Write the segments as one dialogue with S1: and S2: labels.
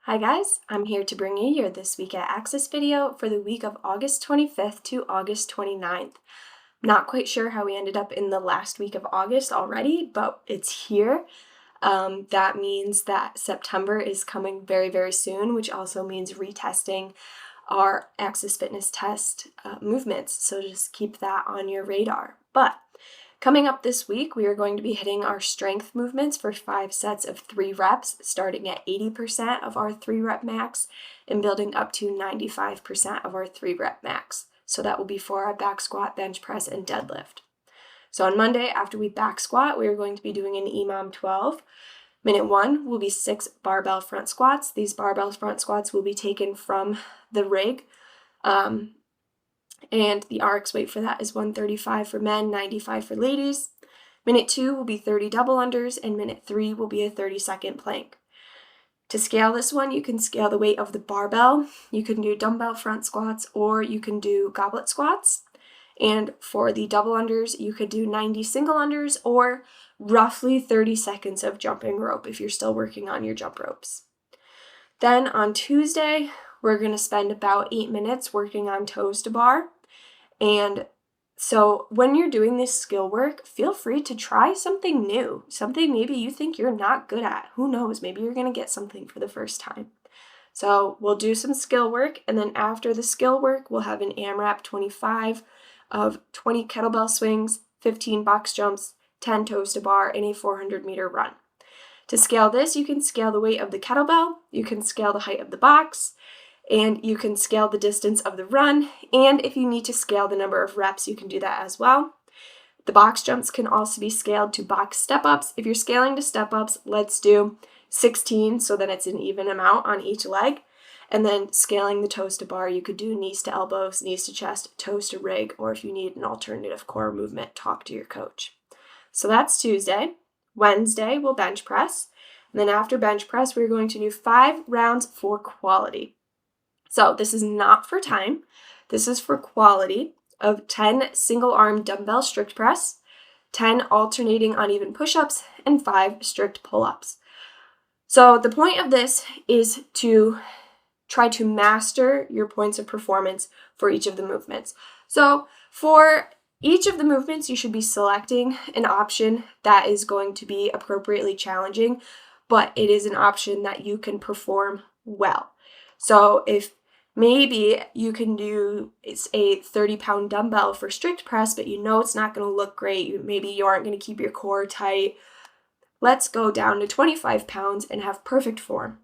S1: Hi guys, I'm here to bring you your This Week at Axis video for the week of August 25th to August 29th. Not quite sure how we ended up in the last week of August already, but it's here. That means that September is coming very, very soon, which also means retesting our Axis Fitness test movements, so just keep that on your radar. But coming up this week, we are going to be hitting our strength movements for 5 sets of 3 reps, starting at 80% of our 3 rep max and building up to 95% of our 3 rep max. So that will be for our back squat, bench press, and deadlift. So on Monday, after we back squat, we are going to be doing an EMOM 12. Minute 1 will be 6 barbell front squats. These barbell front squats will be taken from the rig. And the RX weight for that is 135 for men, 95 for ladies. Minute 2 will be 30 double unders, and minute 3 will be a 30-second plank. To scale this one, you can scale the weight of the barbell. You can do dumbbell front squats, or you can do goblet squats. And for the double unders, you could do 90 single unders, or roughly 30 seconds of jumping rope if you're still working on your jump ropes. Then on Tuesday, we're going to spend about 8 minutes working on toes to bar. And so when you're doing this skill work, feel free to try something new, something maybe you think you're not good at. Who knows? Maybe you're going to get something for the first time. So we'll do some skill work, and then after the skill work, we'll have an AMRAP 25 of 20 kettlebell swings, 15 box jumps, 10 toes to bar, and a 400-meter run. To scale this, you can scale the weight of the kettlebell, you can scale the height of the box, and you can scale the distance of the run, and if you need to scale the number of reps, you can do that as well. The box jumps can also be scaled to box step-ups. If you're scaling to step-ups, let's do 16 so that it's an even amount on each leg. And then scaling the toes to bar, you could do knees to elbows, knees to chest, toes to rig, or if you need an alternative core movement, talk to your coach. So that's Tuesday. Wednesday, we'll bench press. And then after bench press, we're going to do 5 rounds for quality. So this is not for time. This is for quality of 10 single arm dumbbell strict press, 10 alternating uneven push-ups, and 5 strict pull-ups. So the point of this is to try to master your points of performance for each of the movements. So for each of the movements, you should be selecting an option that is going to be appropriately challenging, but it is an option that you can perform well. So if maybe you can do a 30-pound dumbbell for strict press, but you know it's not going to look great, maybe you aren't going to keep your core tight, let's go down to 25 pounds and have perfect form.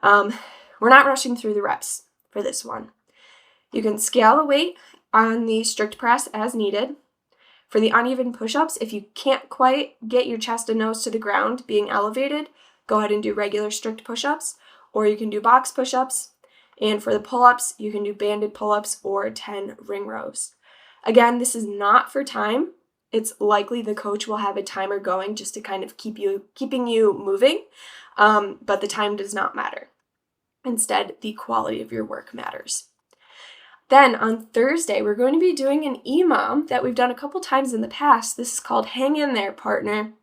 S1: We're not rushing through the reps for this one. You can scale the weight on the strict press as needed. For the uneven push-ups, if you can't quite get your chest and nose to the ground being elevated, go ahead and do regular strict push-ups, or you can do box push-ups. And for the pull-ups, you can do banded pull-ups or 10 ring rows. Again, this is not for time. It's likely the coach will have a timer going just to kind of keeping you moving, but the time does not matter. Instead, the quality of your work matters. Then on Thursday, we're going to be doing an EMOM that we've done a couple times in the past. This is called Hang In There, Partner.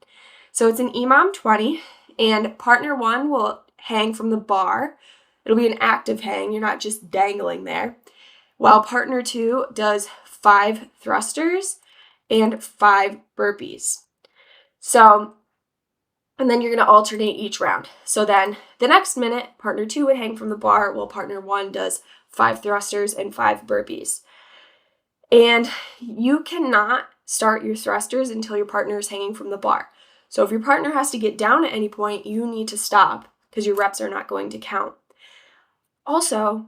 S1: So it's an EMOM 20, and partner 1 will hang from the bar. It'll be an active hang. You're not just dangling there. While partner 2 does 5 thrusters and 5 burpees. And then you're going to alternate each round. So then the next minute, partner 2 would hang from the bar while partner 1 does 5 thrusters and 5 burpees. And you cannot start your thrusters until your partner is hanging from the bar. So if your partner has to get down at any point, you need to stop because your reps are not going to count. Also,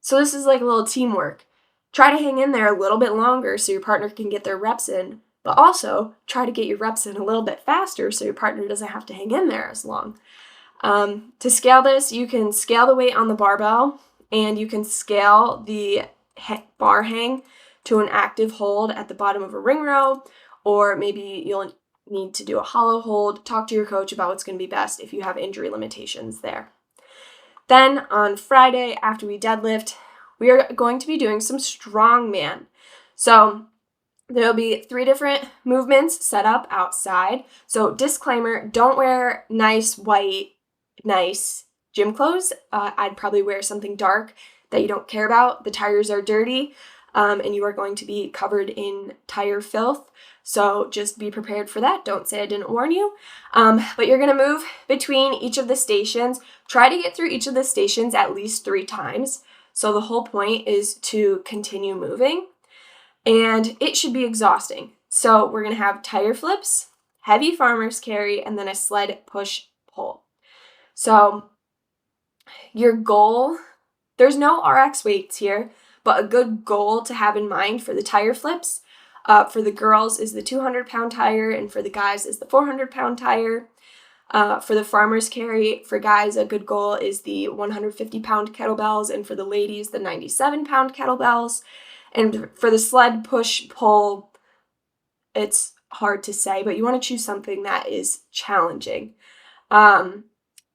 S1: so this is like a little teamwork. Try to hang in there a little bit longer so your partner can get their reps in, but also try to get your reps in a little bit faster so your partner doesn't have to hang in there as long. To scale this, you can scale the weight on the barbell, and you can scale the bar hang to an active hold at the bottom of a ring row, or maybe you'll need to do a hollow hold. Talk to your coach about what's going to be best if you have injury limitations there. Then on Friday, after we deadlift, we are going to be doing some strongman. So there'll be 3 different movements set up outside. So disclaimer, don't wear nice white, nice gym clothes, I'd probably wear something dark that you don't care about. The tires are dirty, and you are going to be covered in tire filth. So just be prepared for that. Don't say I didn't warn you. But you're going to move between each of the stations. Try to get through each of the stations at least 3 times. So the whole point is to continue moving. And it should be exhausting. So we're going to have tire flips, heavy farmer's carry, and then a sled push pull. So your goal, there's no RX weights here, but a good goal to have in mind for the tire flips, for the girls is the 200-pound tire, and for the guys is the 400-pound tire. For the farmer's carry, for guys, a good goal is the 150-pound kettlebells, and for the ladies, the 97-pound kettlebells. And for the sled push pull, it's hard to say, but you want to choose something that is challenging.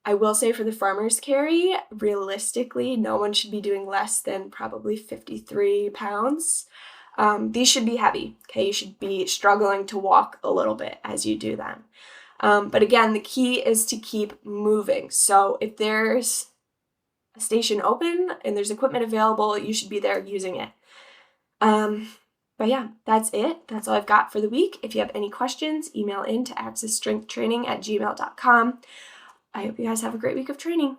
S1: I will say for the farmer's carry, realistically, no one should be doing less than probably 53 pounds. These should be heavy, okay? You should be struggling to walk a little bit as you do them. But again, the key is to keep moving. So if there's a station open and there's equipment available, you should be there using it. But yeah, that's it. That's all I've got for the week. If you have any questions, email in to accessstrengthtraining@gmail.com. I hope you guys have a great week of training.